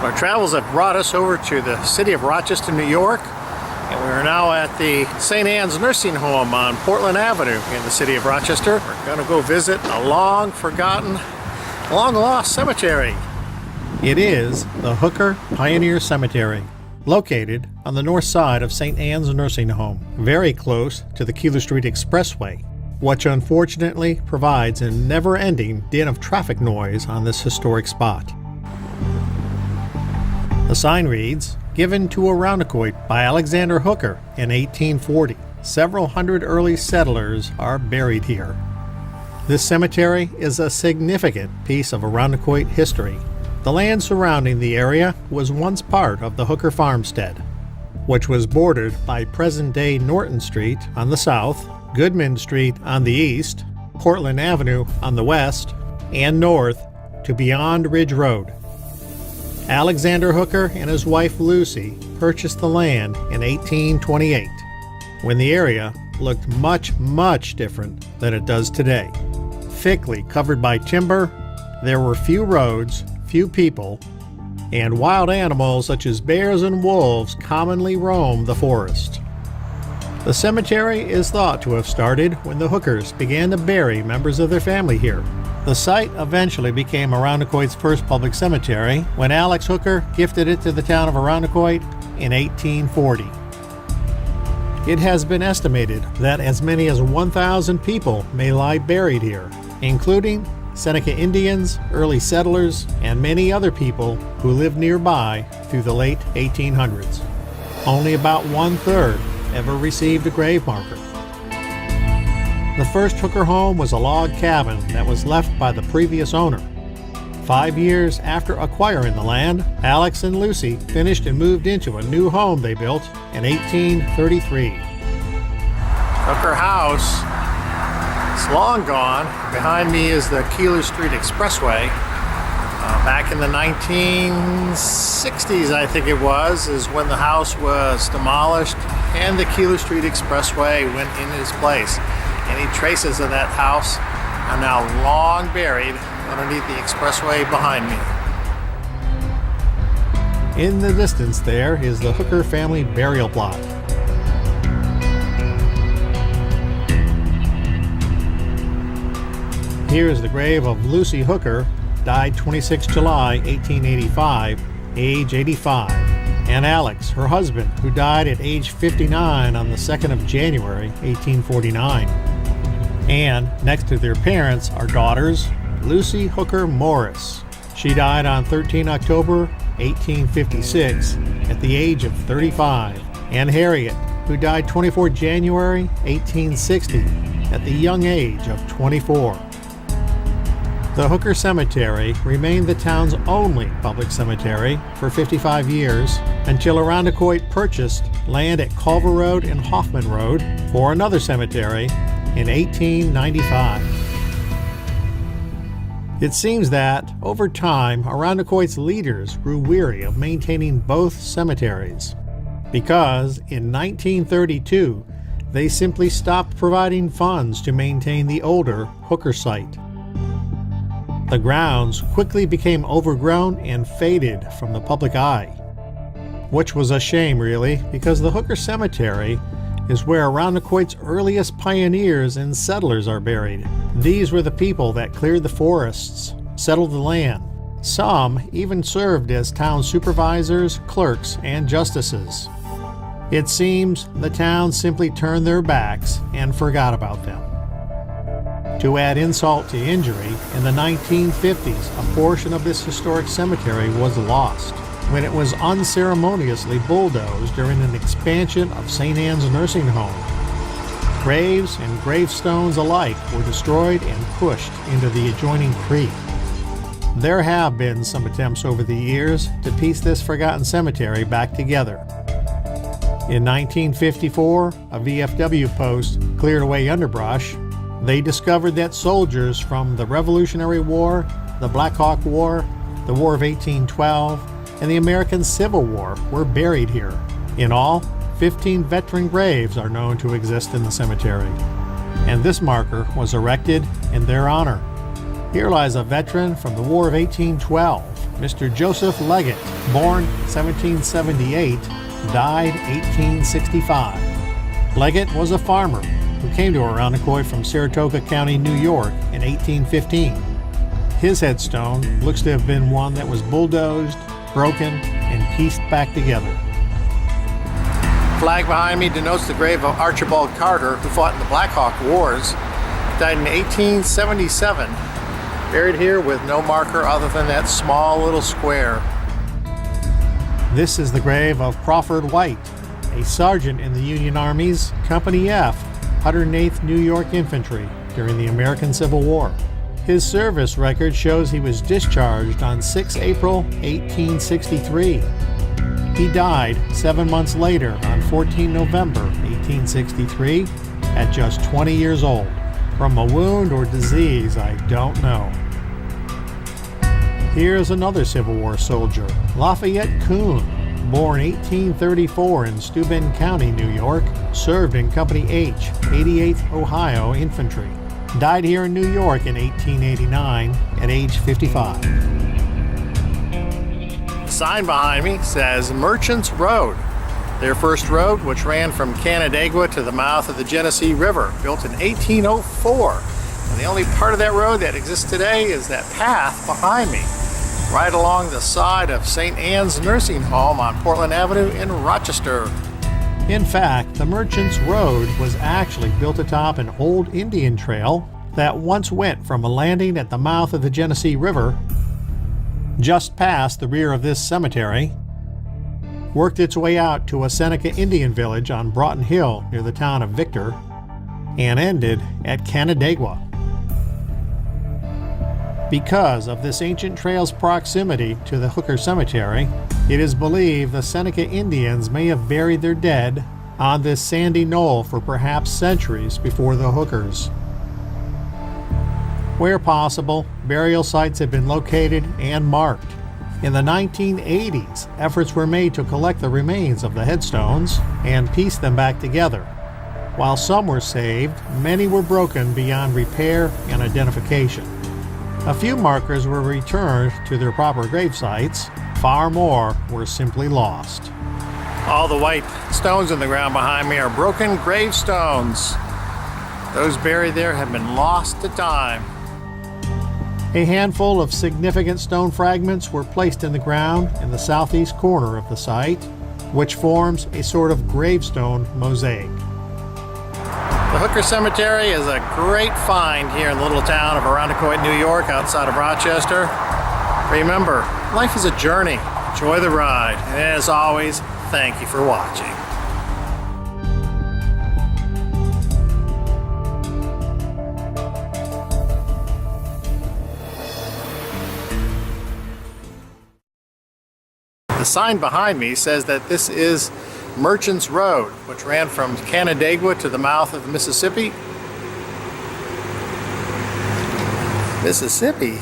Our travels have brought us over to the city of Rochester, New York, and we are now at the St. Anne's Nursing Home on Portland Avenue in the city of Rochester. We're going to go visit a long-forgotten, long-lost cemetery. It is the Hooker Pioneer Cemetery, located on the north side of St. Anne's Nursing Home, very close to the Keeler Street Expressway, which unfortunately provides a never-ending din of traffic noise on this historic spot. The sign reads, "Given to Irondequoit by Alexander Hooker in 1840. Several hundred early settlers are buried here." This cemetery is a significant piece of Irondequoit history. The land surrounding the area was once part of the Hooker farmstead, which was bordered by present-day Norton Street on the south, Goodman Street on the east, Portland Avenue on the west, and north to Beyond Ridge Road. Alexander Hooker and his wife Lucy purchased the land in 1828, when the area looked much different than it does today. Thickly covered by timber, there were few roads, few people, and wild animals such as bears and wolves commonly roamed the forest. The cemetery is thought to have started when the Hookers began to bury members of their family here. The site eventually became Irondequoit's first public cemetery when Alex Hooker gifted it to the town of Irondequoit in 1840. It has been estimated that as many as 1,000 people may lie buried here, including Seneca Indians, early settlers, and many other people who lived nearby through the late 1800s. Only about 1/3 ever received a grave marker. The first Hooker home was a log cabin that was left by the previous owner. 5 years after acquiring the land, Alex and Lucy finished and moved into a new home they built in 1833. Hooker House is long gone. Behind me is the Keeler Street Expressway. Back in the 1960s, I think it was, is when the house was demolished and the Keeler Street Expressway went in its place. Any traces of that house are now long buried underneath the expressway behind me. In the distance there is the Hooker family burial plot. Here is the grave of Lucy Hooker, died 26 July 1885, age 85, and Alex, her husband, who died at age 59 on the 2nd of January 1849. And next to their parents are daughters, Lucy Hooker Morris. She died on 13 October 1856 at the age of 35, and Harriet, who died 24 January 1860 at the young age of 24. The Hooker Cemetery remained the town's only public cemetery for 55 years until Irondequoit purchased land at Culver Road and Hoffman Road for another cemetery in 1895. It seems that, over time, Irondequoit's leaders grew weary of maintaining both cemeteries, because in 1932 they simply stopped providing funds to maintain the older Hooker site. The grounds quickly became overgrown and faded from the public eye, which was a shame really, because the Hooker Cemetery is where Irondequoit's earliest pioneers and settlers are buried. These were the people that cleared the forests, settled the land. Some even served as town supervisors, clerks, and justices. It seems the town simply turned their backs and forgot about them. To add insult to injury, in the 1950s, a portion of this historic cemetery was lost when it was unceremoniously bulldozed during an expansion of St. Anne's Nursing Home. Graves and gravestones alike were destroyed and pushed into the adjoining creek. There have been some attempts over the years to piece this forgotten cemetery back together. In 1954, a VFW post cleared away underbrush. They discovered that soldiers from the Revolutionary War, the Black Hawk War, the War of 1812, and the American Civil War were buried here. In all, 15 veteran graves are known to exist in the cemetery, and this marker was erected in their honor. Here lies a veteran from the War of 1812, Mr. Joseph Leggett, born 1778, died 1865. Leggett was a farmer who came to Irondequoit from Saratoga County, New York in 1815. His headstone looks to have been one that was bulldozed, broken, and pieced back together. Flag behind me denotes the grave of Archibald Carter, who fought in the Black Hawk Wars. Died in 1877. Buried here with no marker other than that small little square. This is the grave of Crawford White, a sergeant in the Union Army's Company F, 108th New York Infantry during the American Civil War. His service record shows he was discharged on 6 April 1863. He died 7 months later on 14 November 1863 at just 20 years old. From a wound or disease, I don't know. Here's another Civil War soldier, Lafayette Coon, born 1834 in Steuben County, New York, served in Company H, 88th Ohio Infantry. Died here in New York in 1889 at age 55. The sign behind me says Merchants Road. Their first road, which ran from Canandaigua to the mouth of the Genesee River, built in 1804. And the only part of that road that exists today is that path behind me, right along the side of St. Anne's Nursing Home on Portland Avenue in Rochester. In fact, the Merchants Road was actually built atop an old Indian trail that once went from a landing at the mouth of the Genesee River, just past the rear of this cemetery, worked its way out to a Seneca Indian village on Broughton Hill near the town of Victor, and ended at Canandaigua. Because of this ancient trail's proximity to the Hooker Cemetery, it is believed the Seneca Indians may have buried their dead on this sandy knoll for perhaps centuries before the Hookers. Where possible, burial sites have been located and marked. In the 1980s, efforts were made to collect the remains of the headstones and piece them back together. While some were saved, many were broken beyond repair and identification. A few markers were returned to their proper grave sites. Far more were simply lost. All the white stones in the ground behind me are broken gravestones. Those buried there have been lost to time. A handful of significant stone fragments were placed in the ground in the southeast corner of the site, which forms a sort of gravestone mosaic. The Hooker Cemetery is a great find here in the little town of Irondequoit, New York, outside of Rochester. Remember, life is a journey. Enjoy the ride. And as always, thank you for watching. The sign behind me says that this is Merchants Road, which ran from Canandaigua to the mouth of the Mississippi. Mississippi?